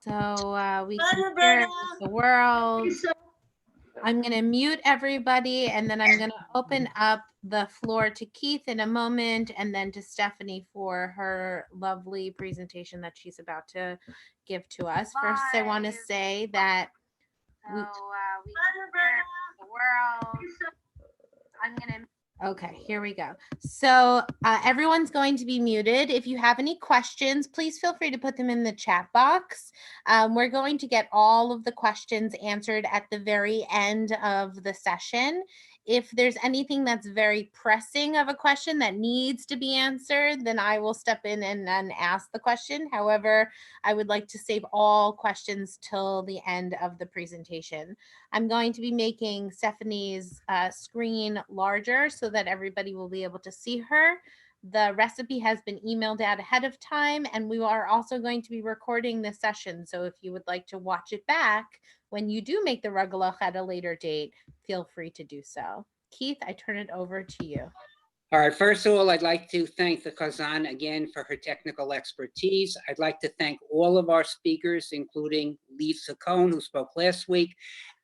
So we can hear the world. I'm going to mute everybody, and then I'm going to open up the floor to Keith in a moment, and then to Stefanie for her lovely presentation that she's about to give to us. First, I want to say that we can hear the world. I'm going to Okay, here we go. So everyone's going to be muted. If you have any questions, please feel free to put them in the chat box. We're going to get all of the questions answered at the very end of the session. If there's anything that's very pressing of a question that needs to be answered, then I will step in and ask the question. However, I would like to save all questions till the end of the presentation. I'm going to be making Stefanie's screen larger so that everybody will be able to see her. The recipe has been emailed out ahead of time, and we are also going to be recording this session. So if you would like to watch it back when you do make the rugelach at a later date, feel free to do so. Keith, I turn it over to you. All right, first of all, I'd like to thank the Kazan again for her technical expertise. I'd like to thank all of our speakers, including Lisa Cohn, who spoke last week,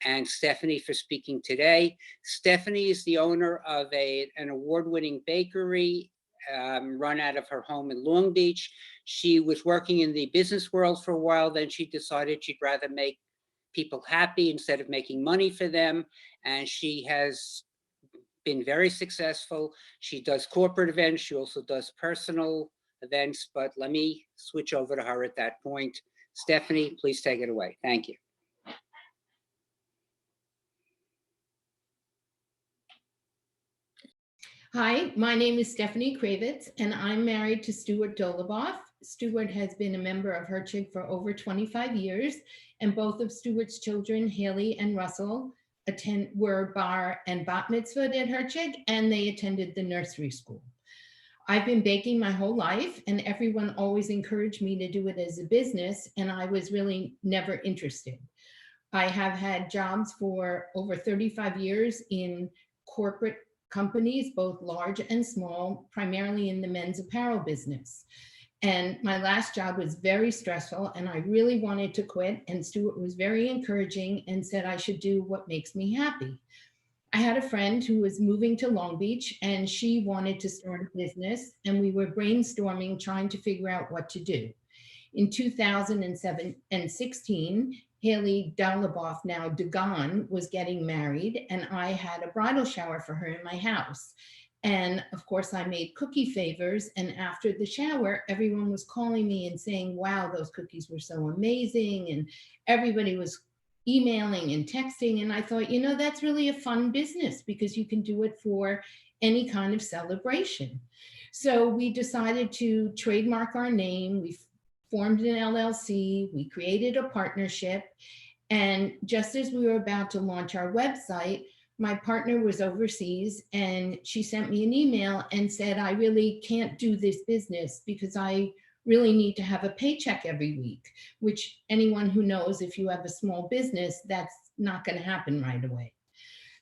and Stefanie for speaking today. Stefanie is the owner of an award-winning bakery run out of her home in Long Beach. She was working in the business world for a while, then she decided she'd rather make people happy instead of making money for them, and she has been very successful. She does corporate events. She also does personal events, but let me switch over to her at that point. Stefanie, please take it away. Thank you. Hi, my name is Stefanie Kravitz, and I'm married to Stuart Doloboff. Stuart has been a member of Herchig for over 25 years, and both of Stuart's children, Haley and Russell, were bar and bat mitzvah at Herchig, and they attended the nursery school. I've been baking my whole life, and everyone always encouraged me to do it as a business, and I was really never interested. I have had jobs for over 35 years in corporate companies, both large and small, primarily in the men's apparel business. And my last job was very stressful, and I really wanted to quit, and Stuart was very encouraging and said I should do what makes me happy. I had a friend who was moving to Long Beach, and she wanted to start a business, and we were brainstorming, trying to figure out what to do. In 2007 and 16, Haley Doloboff, now Dagan, was getting married, and I had a bridal shower for her in my house. And of course, I made cookie favors. And after the shower, everyone was calling me and saying, wow, those cookies were so amazing. And everybody was emailing and texting. And I thought, you know, that's really a fun business because you can do it for any kind of celebration. So we decided to trademark our name. We formed an LLC. We created a partnership. And just as we were about to launch our website, my partner was overseas, and she sent me an email and said, I really can't do this business because I really need to have a paycheck every week, which anyone who knows, if you have a small business, that's not going to happen right away.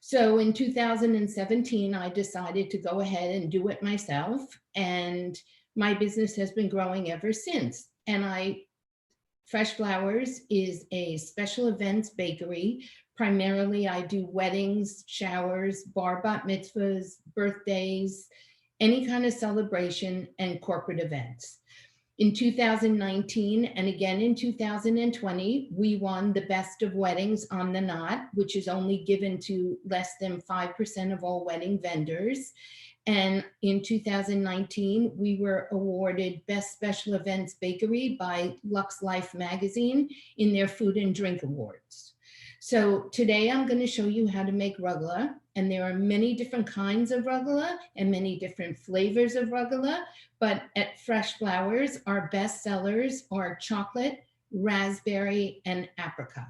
So in 2017, I decided to go ahead and do it myself. And my business has been growing ever since. And Fresh Flowers is a special events bakery. Primarily, I do weddings, showers, bar bat mitzvahs, birthdays, any kind of celebration, and corporate events. In 2019 and again in 2020, we won the Best of Weddings on the Knot, which is only given to less than 5% of all wedding vendors. And in 2019, we were awarded Best Special Events Bakery by Lux Life magazine in their Food and Drink Awards. So today I'm going to show you how to make rugelach, and there are many different kinds of rugelach and many different flavors of rugelach, but at Fresh Flowers, our best sellers are chocolate, raspberry, and apricot.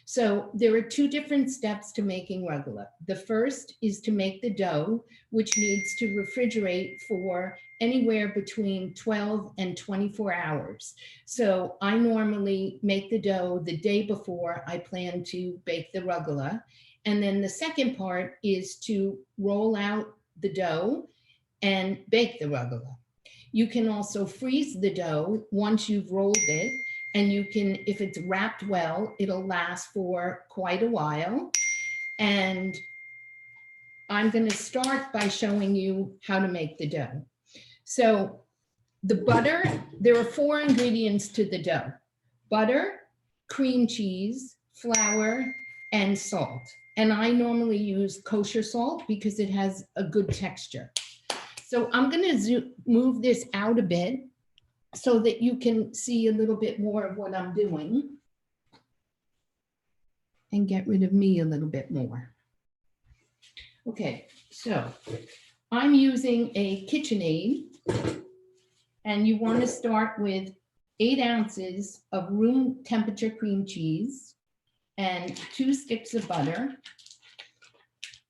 So there are two different steps to making rugelach. The first is to make the dough, which needs to refrigerate for anywhere between 12 and 24 hours. So I normally make the dough the day before I plan to bake the rugelach. And then the second part is to roll out the dough and bake the rugelach. You can also freeze the dough once you've rolled it, And you can, if it's wrapped well, it'll last for quite a while. And I'm going to start by showing you how to make the dough. So the butter, there are 4 ingredients to the dough: butter, cream cheese, flour, and salt. And I normally use kosher salt because it has a good texture. So I'm going to move this out a bit so that you can see a little bit more of what I'm doing, and get rid of me a little bit more. Okay, so I'm using a KitchenAid, and you want to start with 8 ounces of room temperature cream cheese and 2 sticks of butter.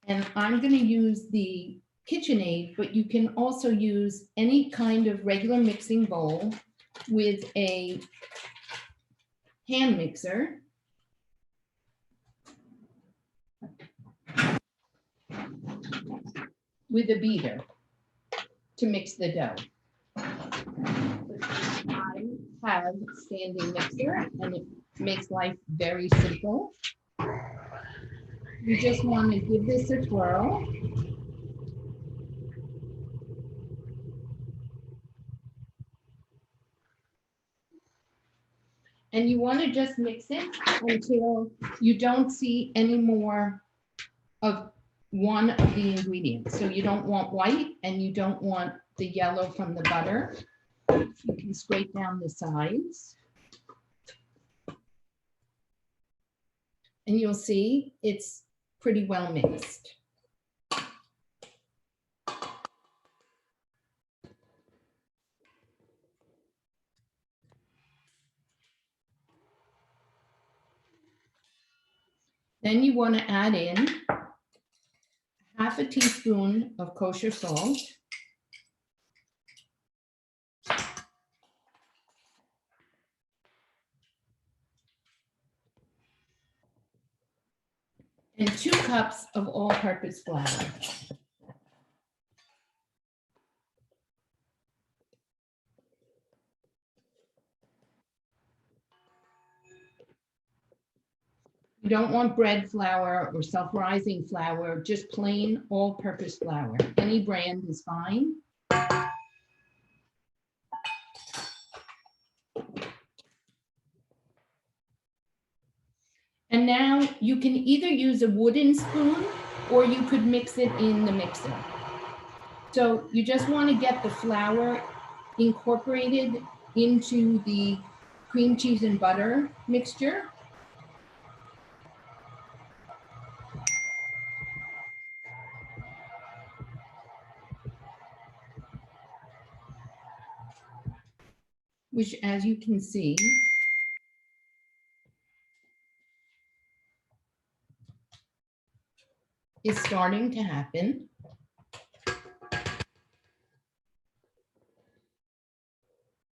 And I'm going to use the KitchenAid, but you can also use any kind of regular mixing bowl with a hand mixer. With a beater to mix the dough. I have a standing mixer, and it makes life very simple. You just want to give this a twirl. And you want to just mix it until you don't see any more of one of the ingredients. So you don't want white, and you don't want the yellow from the butter. You can scrape down the sides. And you'll see it's pretty well mixed. Then you want to add in half a teaspoon of kosher salt. And 2 cups of all-purpose flour. You don't want bread flour or self-rising flour, just plain all-purpose flour. Any brand is fine. And now you can either use a wooden spoon, or you could mix it in the mixer. So you just want to get the flour incorporated into the cream cheese and butter mixture. Which, as you can see, is starting to happen.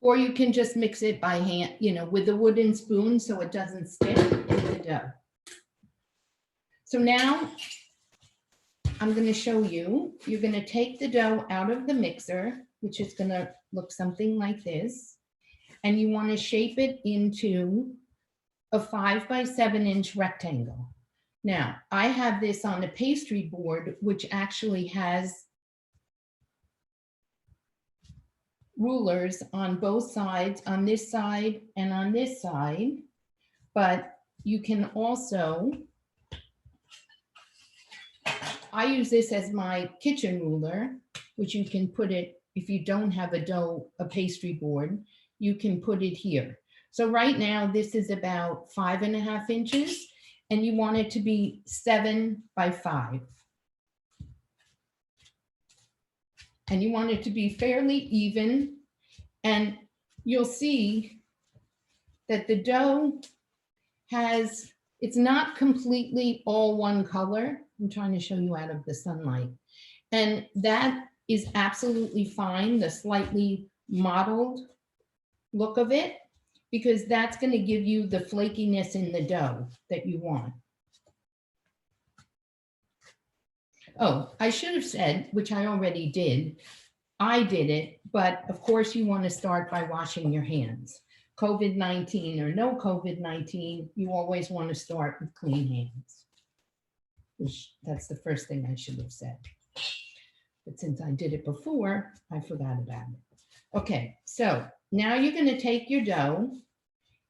Or you can just mix it by hand, with a wooden spoon so it doesn't stick in the dough. So now I'm going to show you. You're going to take the dough out of the mixer, which is going to look something like this. And you want to shape it into a 5 by 7 inch rectangle. Now, I have this on a pastry board, which actually has rulers on both sides, on this side and on this side. But you can also, I use this as my kitchen ruler, which you can put it, if you don't have a pastry board, you can put it here. So right now, this is about 5.5 inches, and you want it to be 7 by 5. And you want it to be fairly even. And you'll see that the dough it's not completely all one color. I'm trying to show you out of the sunlight. And that is absolutely fine, the slightly mottled look of it, because that's going to give you the flakiness in the dough that you want. Oh, I should have said, which I already did, I did it, but of course you want to start by washing your hands. COVID-19 or no COVID-19, you always want to start with clean hands. That's the first thing I should have said. But since I did it before, I forgot about it. Okay, so now you're going to take your dough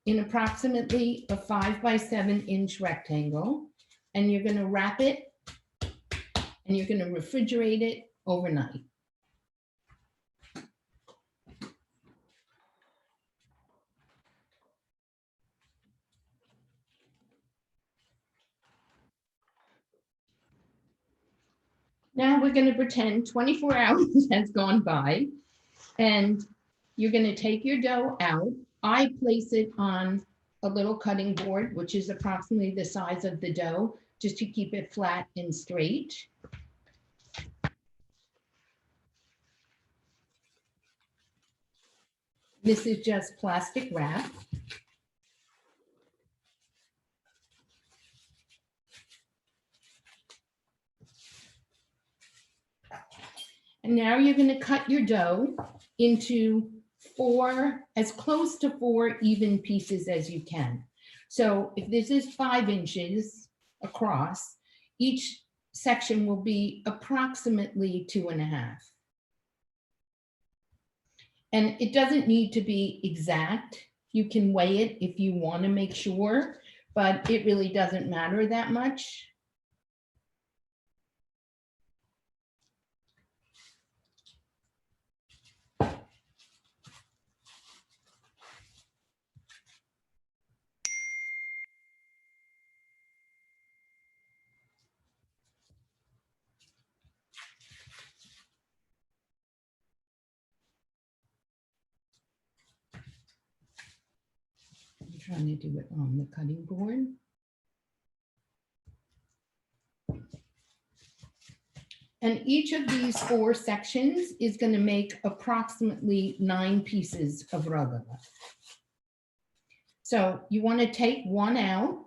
in approximately a 5 by 7 inch rectangle, and you're going to wrap it and you're going to refrigerate it overnight. Now we're going to pretend 24 hours has gone by, and you're going to take your dough out. I place it on a little cutting board, which is approximately the size of the dough, just to keep it flat and straight. This is just plastic wrap. And now you're going to cut your dough into 4, as close to 4 even pieces as you can. So if this is 5 inches across, each section will be approximately 2.5. And it doesn't need to be exact. You can weigh it if you want to make sure, but it really doesn't matter that much. I'm trying to do it on the cutting board. And each of these 4 sections is going to make approximately 9 pieces of rugelach. So you want to take one out,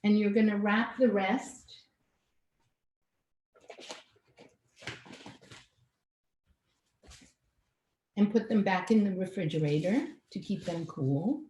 and you're going to wrap the rest and put them back in the refrigerator to keep them cool.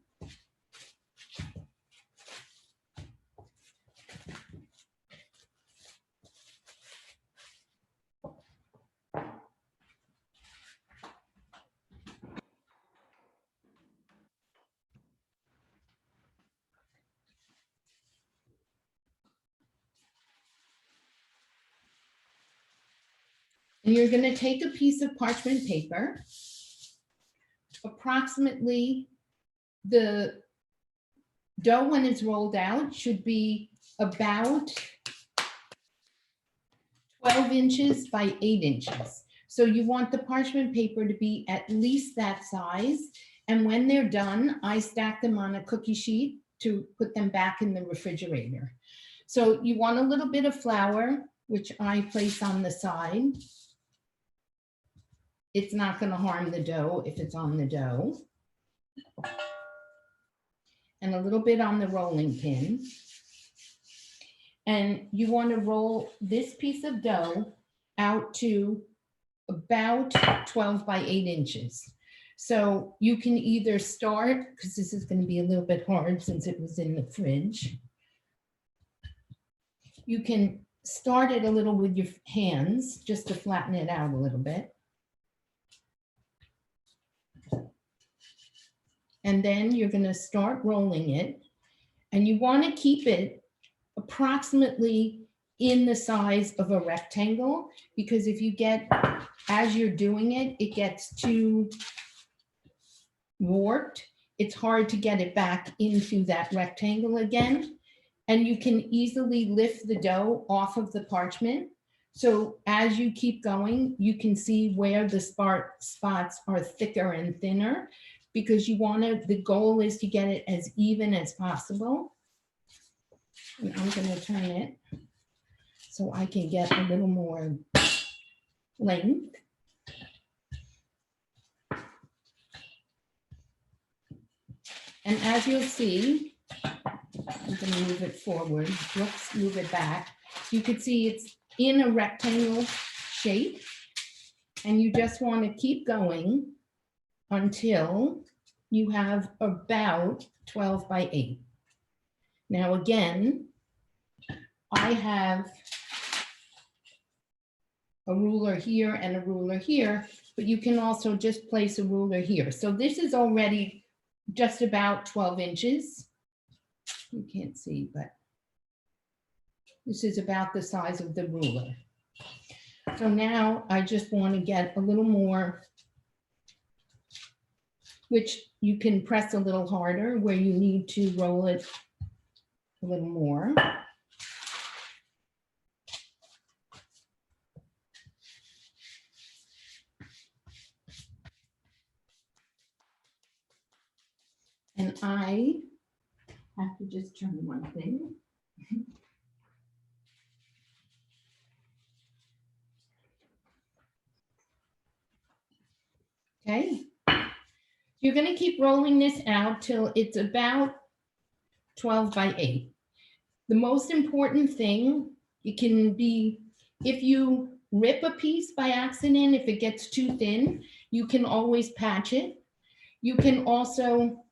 And you're going to take a piece of parchment paper, approximately the dough when it's rolled out should be about 12 inches by 8 inches. So you want the parchment paper to be at least that size. And when they're done, I stack them on a cookie sheet to put them back in the refrigerator. So you want a little bit of flour, which I place on the side. It's not going to harm the dough if it's on the dough. And a little bit on the rolling pin. And you want to roll this piece of dough out to about 12 by 8 inches. So you can either start, because this is going to be a little bit hard since it was in the fridge. You can start it a little with your hands just to flatten it out a little bit. And then you're going to start rolling it, and you want to keep it approximately in the size of a rectangle, because if you get, as you're doing it, it gets too warped. It's hard to get it back into that rectangle again. And you can easily lift the dough off of the parchment. So as you keep going, you can see where the spots are thicker and thinner, because you want to, the goal is to get it as even as possible. And I'm going to turn it so I can get a little more length. And as you'll see, I'm going to move it forward. Let's move it back. You can see it's in a rectangle shape, and you just want to keep going until you have about 12 by 8. Now again, I have a ruler here and a ruler here, but you can also just place a ruler here. So this is already just about 12 inches. You can't see, but this is about the size of the ruler. So now I just want to get a little more, which you can press a little harder where you need to roll it a little more. And I have to just turn one thing. Okay. You're going to keep rolling this out till it's about 12 by 8. The most important thing, it can be, if you rip a piece by accident, if it gets too thin, you can always patch it. You can also,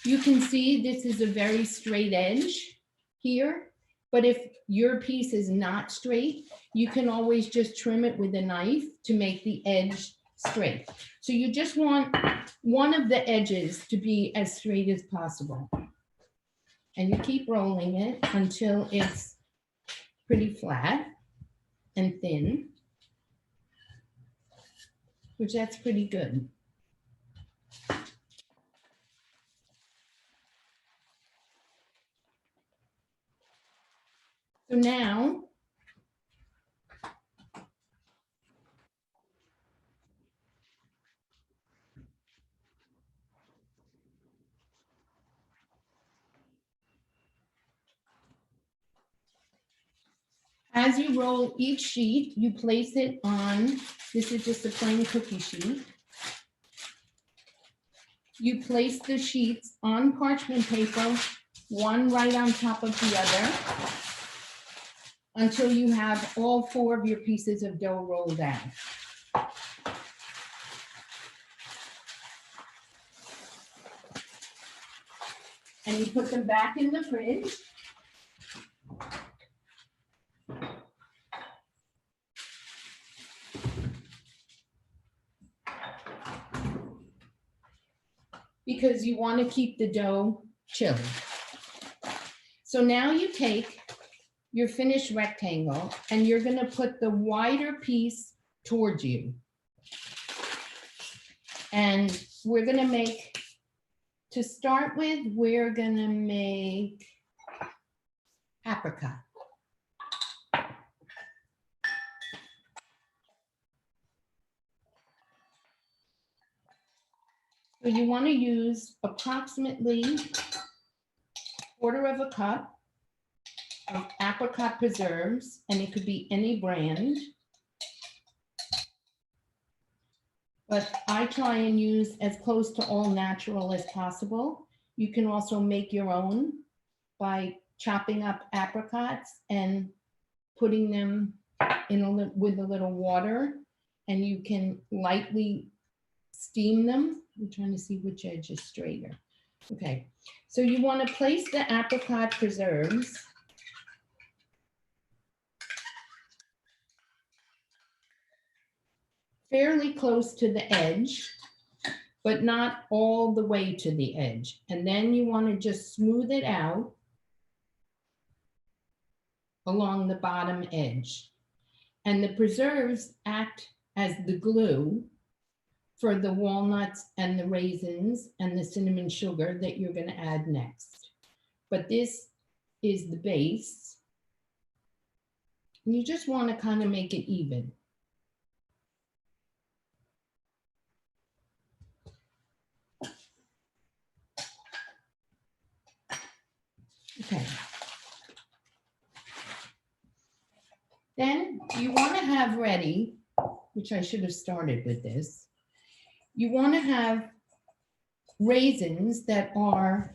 you can see this is a very straight edge here, but if your piece is not straight, you can always just trim it with a knife to make the edge straight. So you just want one of the edges to be as straight as possible. And you keep rolling it until it's pretty flat and thin, which that's pretty good. So now, as you roll each sheet, you place it on, this is just a plain cookie sheet. You place the sheets on parchment paper, one right on top of the other, until you have all 4 of your pieces of dough rolled out. And you put them back in the fridge. Because you want to keep the dough chilled. So now you take your finished rectangle and you're going to put the wider piece towards you. And we're going to make, to start with, we're going to make apricot. So you want to use approximately 1/4 cup of apricot preserves, and it could be any brand. But I try and use as close to all natural as possible. You can also make your own by chopping up apricots and putting them in with a little water, and you can lightly steam them. I'm trying to see which edge is straighter. Okay, so you want to place the apricot preserves fairly close to the edge, but not all the way to the edge. And then you want to just smooth it out along the bottom edge. And the preserves act as the glue for the walnuts and the raisins and the cinnamon sugar that you're going to add next. But this is the base. And you just want to kind of make it even. Okay. Then you want to have ready, which I should have started with this. You want to have raisins that are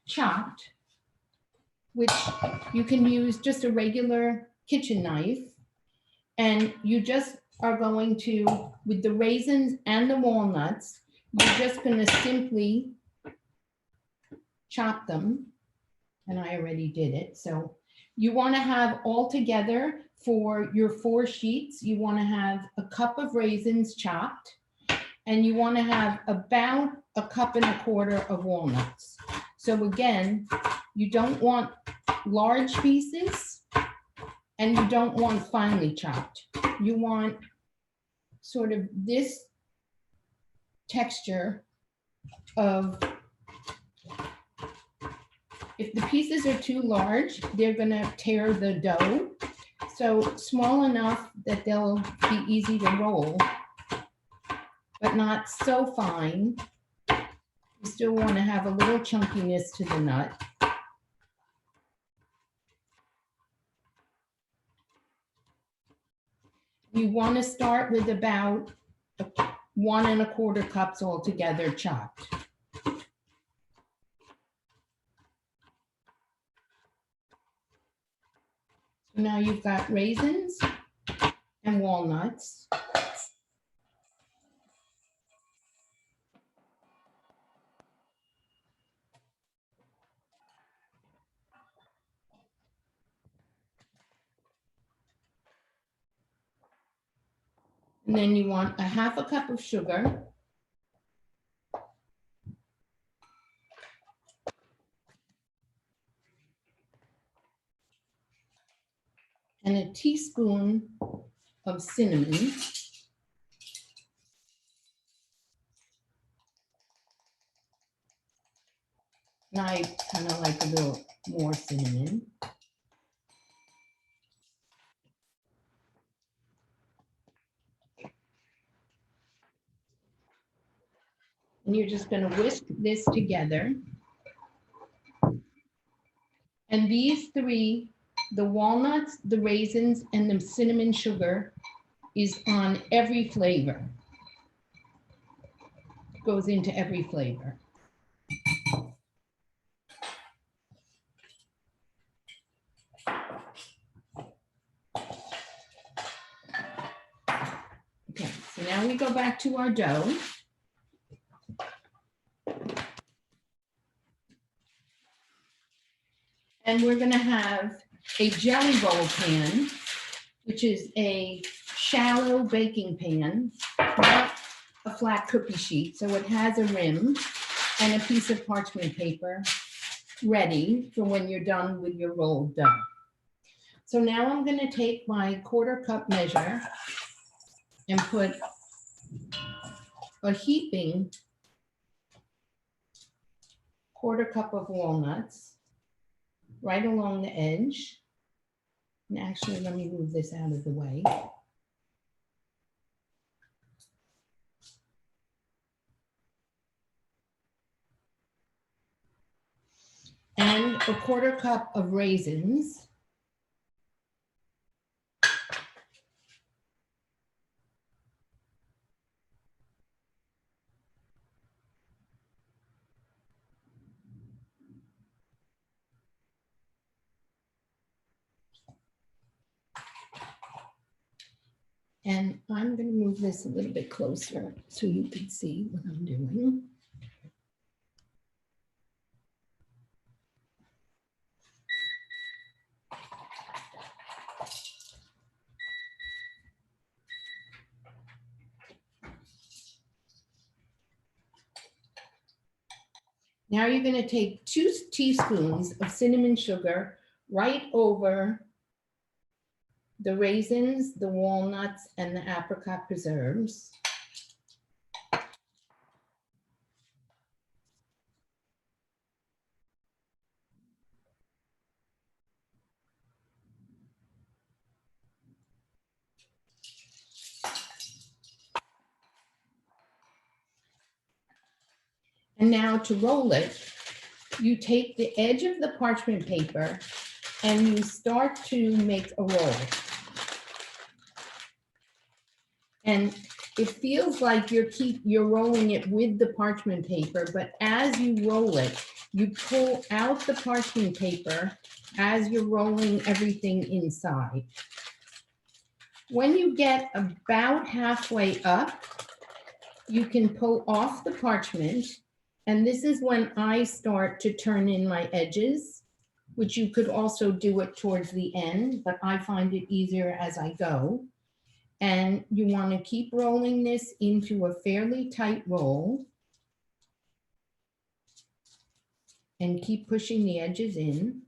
chopped, which you can use just a regular kitchen knife. And you just are going to, with the raisins and the walnuts, you're just going to simply chop them. And I already did it. So you want to have all together for your 4 sheets, you want to have a cup of raisins chopped, and you want to have about a cup and a quarter of walnuts. So again, you don't want large pieces and you don't want finely chopped. You want sort of this texture of, if the pieces are too large, they're going to tear the dough. So small enough that they'll be easy to roll, but not so fine. You still want to have a little chunkiness to the nut. You want to start with about 1 1/4 cups altogether chopped. Now you've got raisins and walnuts. And then you want a 1/2 cup of sugar. And a teaspoon of cinnamon. And I kind of like a little more cinnamon. And you're just going to whisk this together. And these 3, the walnuts, the raisins, and the cinnamon sugar, is on every flavor. Goes into every flavor. Okay, so now we go back to our dough. And we're going to have a jelly bowl pan, which is a shallow baking pan, not a flat cookie sheet. So it has a rim and a piece of parchment paper ready for when you're done with your rolled dough. So now I'm going to take my 1/4 cup measure and put a heaping 1/4 cup of walnuts right along the edge. And actually, let me move this out of the way. And a 1/4 cup of raisins. And I'm going to move this a little bit closer so you can see what I'm doing. Now you're going to take 2 teaspoons of cinnamon sugar right over the raisins, the walnuts, and the apricot preserves. And now to roll it, you take the edge of the parchment paper and you start to make a roll. And it feels like you're rolling it with the parchment paper, but as you roll it, you pull out the parchment paper as you're rolling everything inside. When you get about halfway up, you can pull off the parchment, and this is when I start to turn in my edges, which you could also do it towards the end, but I find it easier as I go. And you want to keep rolling this into a fairly tight roll and keep pushing the edges in.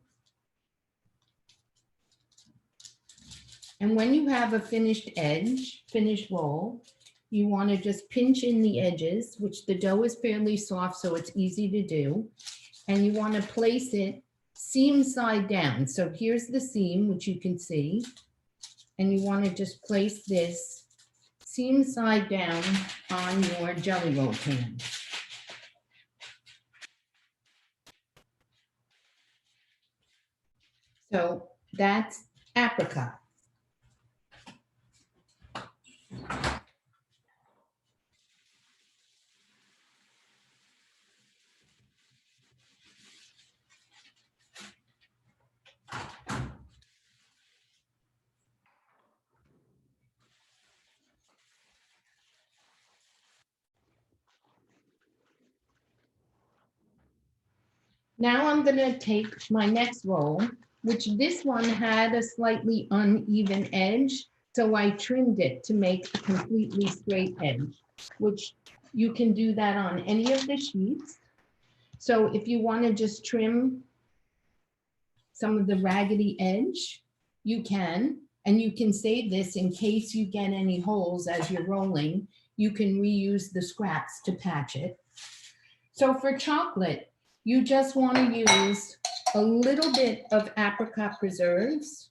And when you have a finished edge, finished roll, you want to just pinch in the edges, which the dough is fairly soft, so it's easy to do. And you want to place it seam side down. So here's the seam, which you can see. And you want to just place this seam side down on your jelly roll pan. So that's apricot. Now I'm going to take my next roll, which this one had a slightly uneven edge, so I trimmed it to make a completely straight edge, which you can do that on any of the sheets. So if you want to just trim some of the raggedy edge, you can, and you can save this in case you get any holes as you're rolling. You can reuse the scraps to patch it. So for chocolate, you just want to use a little bit of apricot preserves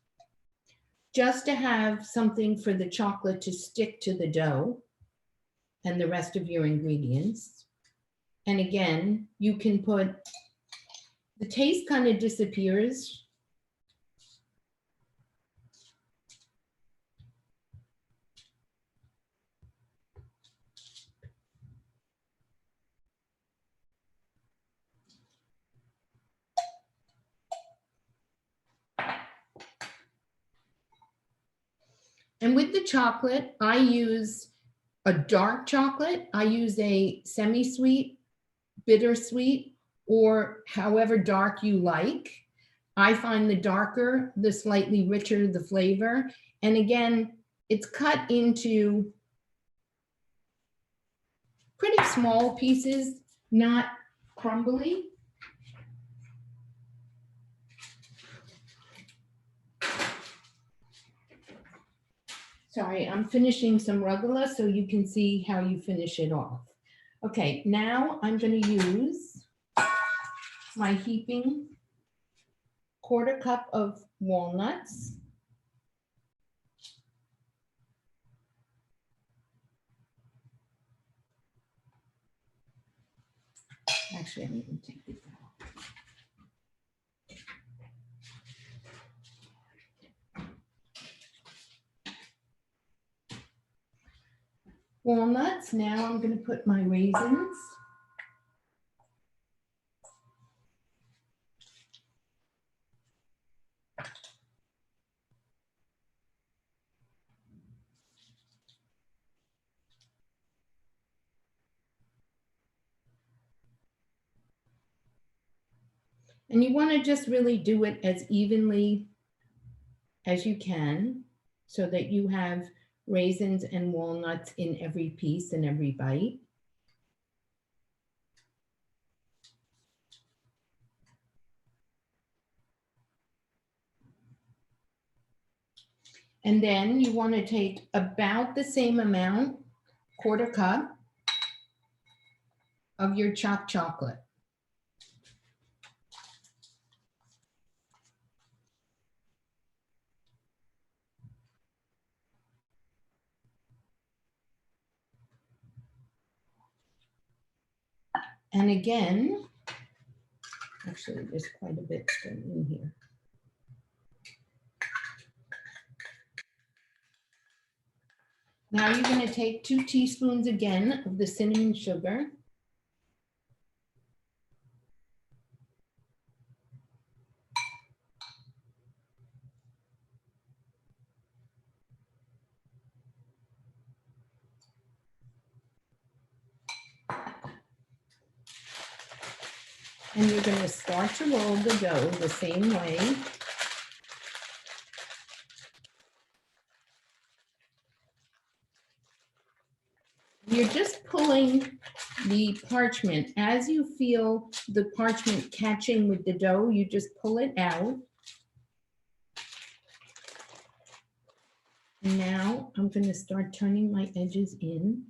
just to have something for the chocolate to stick to the dough and the rest of your ingredients. And again, you can put, the taste kind of disappears. And with the chocolate, I use a dark chocolate. I use a semi-sweet, bittersweet, or however dark you like. I find the darker, the slightly richer the flavor. And again, it's cut into pretty small pieces, not crumbly. Sorry, I'm finishing some rugelach so you can see how you finish it off. Okay, now I'm going to use my heaping 1/4 cup of walnuts. Actually, I'm going to take this out. Walnuts. Now I'm going to put my raisins. And you want to just really do it as evenly as you can so that you have raisins and walnuts in every piece and every bite. And then you want to take about the same amount, 1/4 cup of your chopped chocolate. And again, actually there's quite a bit still in here. Now you're going to take 2 teaspoons again of the cinnamon sugar. And you're going to start to roll the dough the same way. You're just pulling the parchment. As you feel the parchment catching with the dough, you just pull it out. And now I'm going to start turning my edges in.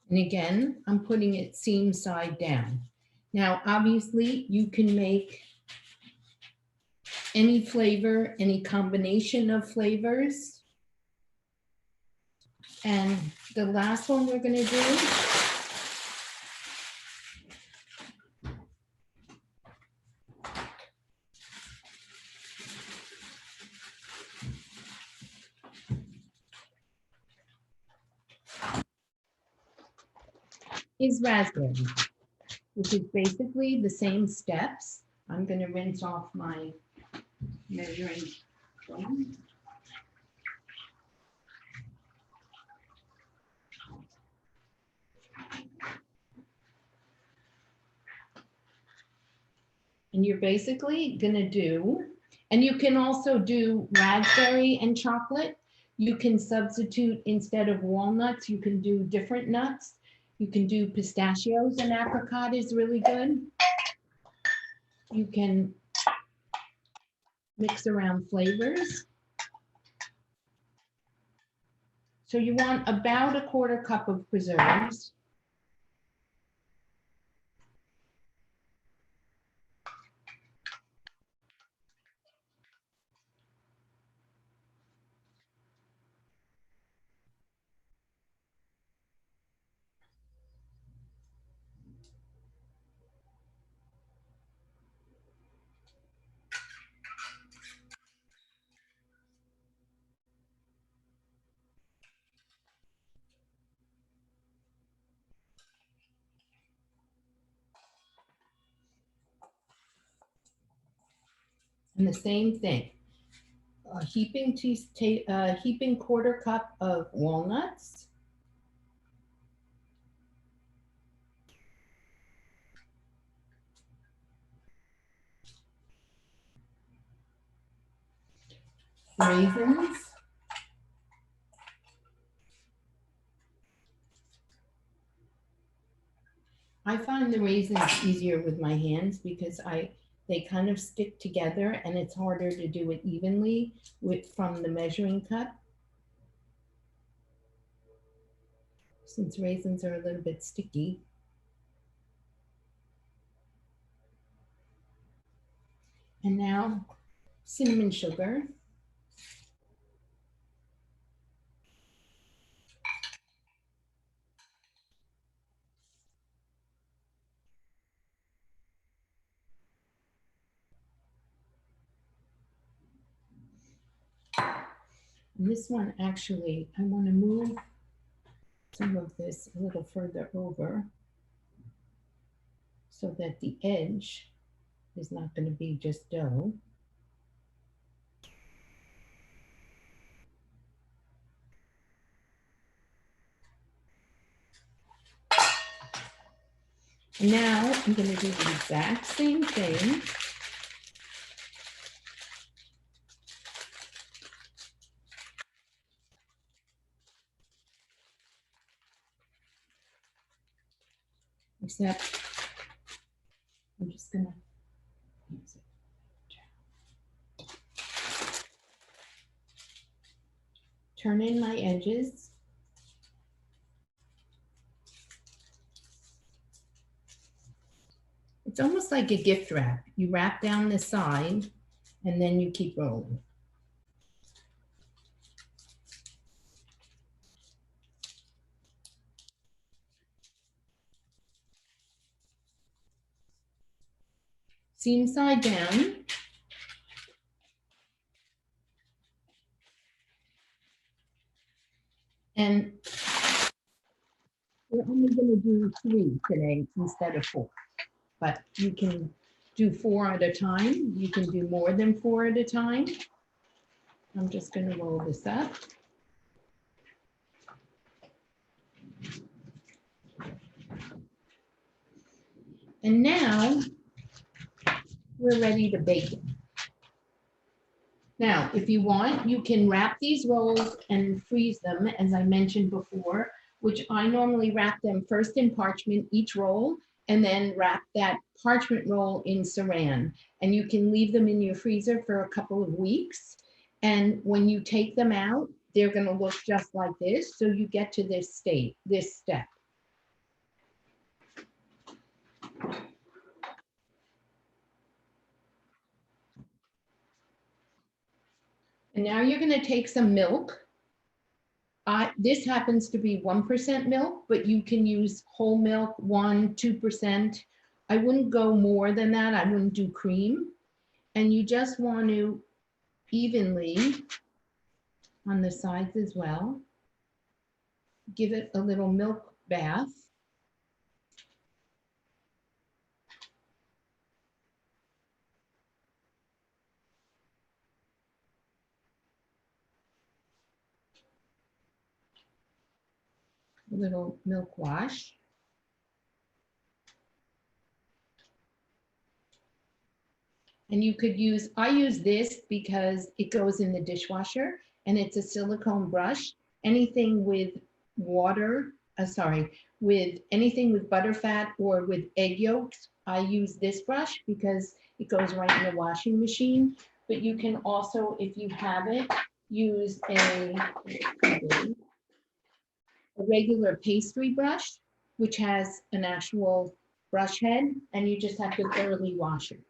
And again, I'm putting it seam side down. Now, obviously, you can make any flavor, any combination of flavors. And the last one we're going to do is raspberry, which is basically the same steps. I'm going to rinse off my measuring thing. And you're basically going to do, and you can also do raspberry and chocolate. You can substitute, instead of walnuts, you can do different nuts. You can do pistachios, and apricot is really good. You can mix around flavors. So you want about 1/4 cup of preserves. And the same thing, a heaping 1/4 cup of walnuts. Raisins. I find the raisins easier with my hands because they kind of stick together and it's harder to do it evenly from the measuring cup. Since raisins are a little bit sticky. And now cinnamon sugar. And this one, actually, I want to move some of this a little further over so that the edge is not going to be just dough. And now I'm going to do the exact same thing. Except I'm just going to use it. Turn in my edges. It's almost like a gift wrap. You wrap down the side and then you keep rolling. Seam side down. And we're only going to do 3 today instead of 4, but you can do 4 at a time. You can do more than 4 at a time. I'm just going to roll this up. And now we're ready to bake it. Now, if you want, you can wrap these rolls and freeze them, as I mentioned before, which I normally wrap them first in parchment, each roll, and then wrap that parchment roll in saran. And you can leave them in your freezer for a couple of weeks. And when you take them out, they're going to look just like this. So you get to this state, this step. And now you're going to take some milk. This happens to be 1% milk, but you can use whole milk, 2%. I wouldn't go more than that. I wouldn't do cream. And you just want to evenly, on the sides as well, give it a little milk bath. A little milk wash. And you could use, I use this because it goes in the dishwasher and it's a silicone brush. Anything with water, with anything with butterfat or with egg yolks, I use this brush because it goes right in the washing machine. But you can also, if you have it, use a regular pastry brush, which has an actual brush head, and you just have to thoroughly wash it.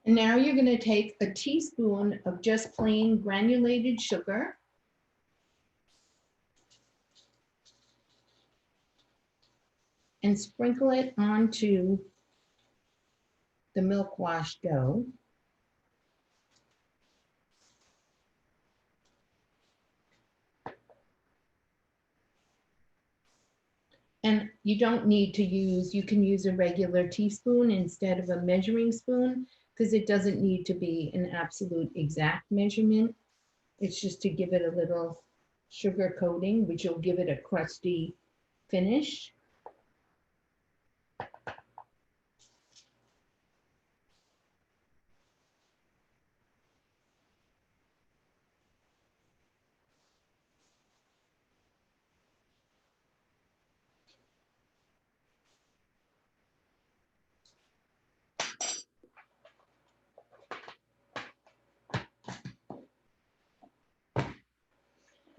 And now you're going to take a teaspoon of just plain granulated sugar. And sprinkle it onto the milk wash dough. And you don't need to use, you can use a regular teaspoon instead of a measuring spoon, because it doesn't need to be an absolute exact measurement. It's just to give it a little sugar coating, which will give it a crusty finish.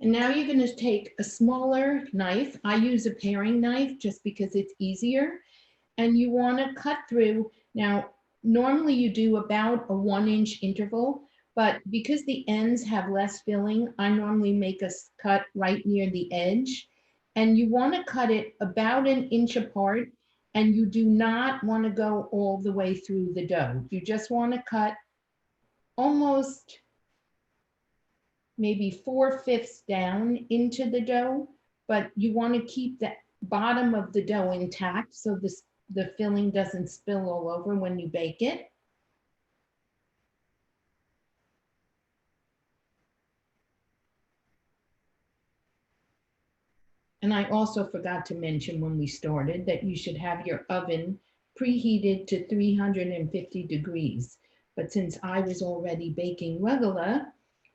And now you're going to take a smaller knife. I use a paring knife just because it's easier. And you want to cut through. Now, normally you do about a 1-inch interval, but because the ends have less filling, I normally make a cut right near the edge. And you want to cut it about 1 inch apart. And you do not want to go all the way through the dough. You just want to cut almost maybe 4/5 down into the dough, but you want to keep the bottom of the dough intact so the filling doesn't spill all over when you bake it. And I also forgot to mention when we started that you should have your oven preheated to 350 degrees. But since I was already baking rugelach,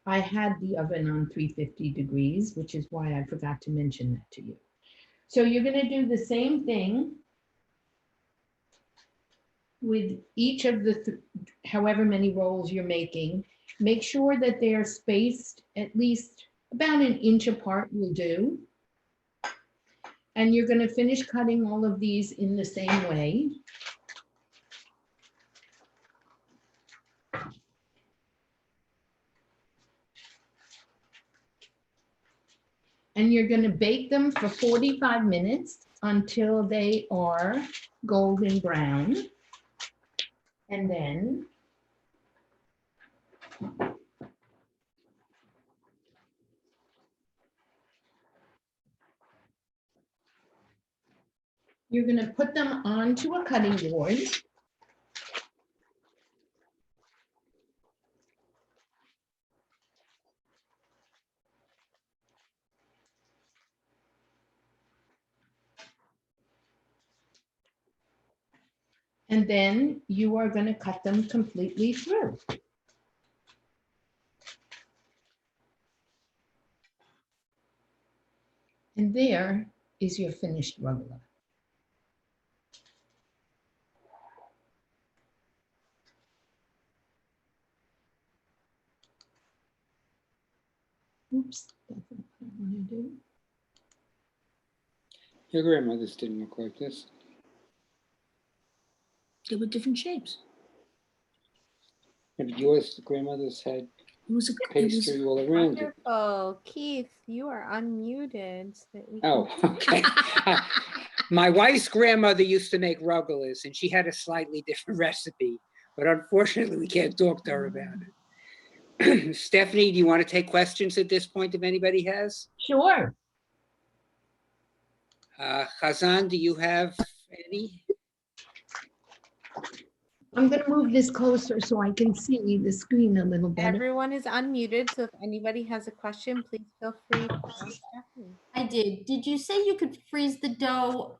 I had the oven on 350 degrees, which is why I forgot to mention that to you. So you're going to do the same thing with each of the however many rolls you're making. Make sure that they're spaced at least about 1 inch apart will do. And you're going to finish cutting all of these in the same way. and you're going to bake them for 45 minutes until they are golden brown. And then you're going to put them onto a cutting board. And then you are going to cut them completely through. And there is your finished rugelach. Oops, that's not what I want to do. Your grandmother's didn't look like this. They were different shapes. Yeah, but yours, the grandmother's had It was pastry all around it. Wonderful. Keith, you are unmuted. So that we can- Oh, okay. My wife's grandmother used to make rugelach, and she had a slightly different recipe, but unfortunately, we can't talk to her about it. Stephanie, do you want to take questions at this point if anybody has? Sure. Khazan, do you have any? I'm going to move this closer so I can see the screen a little better. Everyone is unmuted, so if anybody has a question, please feel free to ask Stephanie. I did. Did you say you could freeze the dough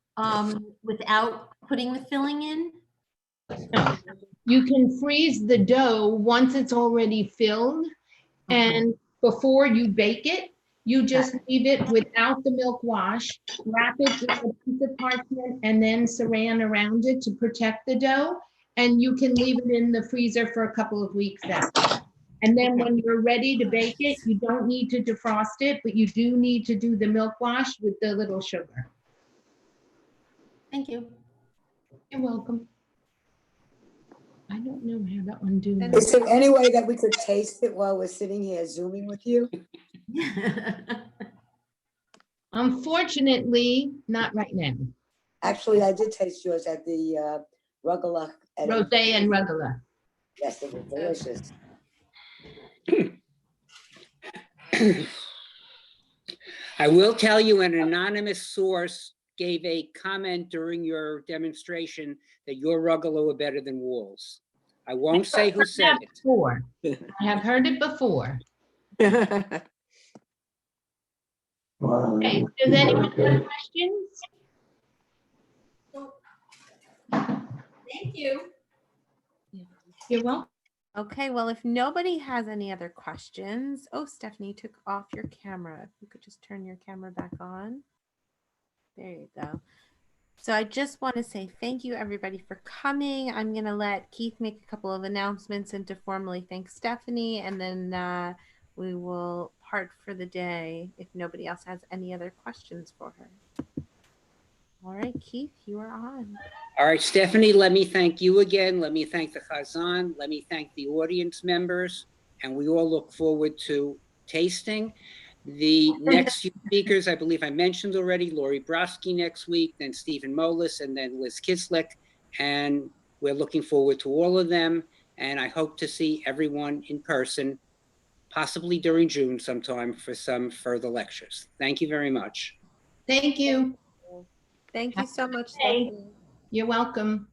without putting the filling in? No. You can freeze the dough once it's already filled, and before you bake it, you just leave it without the milk wash, wrap it with a piece of parchment, and then saran around it to protect the dough. And you can leave it in the freezer for a couple of weeks after. And then when you're ready to bake it, you don't need to defrost it, but you do need to do the milk wash with the little sugar. Thank you. You're welcome. I don't know how to undo And that. Is there any way that we could taste it while we're sitting here Zooming with you? Unfortunately, not right now. Actually, I did taste yours at the rugelach. Rosé and rugelach. Yes, it was delicious. I will tell you, an anonymous source gave a comment during your demonstration that your rugelach were better than Wall's. I won't say who said it. Before. I have heard it before. Okay, does anyone have questions? Thank you. You're welcome. Okay, well, if nobody has any other questions, oh, Stephanie took off your camera. If you could just turn your camera back on. There you go. So I just want to say thank you, everybody, for coming. I'm going to let Keith make a couple of announcements and to formally thank Stephanie, and then we will part for the day if nobody else has any other questions for her. All right, Keith, you are on. All right, Stephanie, let me thank you again. Let me thank the Khazan. Let me thank the audience members. And we all look forward to tasting. The next few speakers, I believe I mentioned already, Lori Brodsky next week, then Stephen Molis, and then Liz Kislick. And we're looking forward to all of them. And I hope to see everyone in person, possibly during June sometime for some further lectures. Thank you very much. Thank you. Thank you so much, Okay. Stephanie. You're welcome.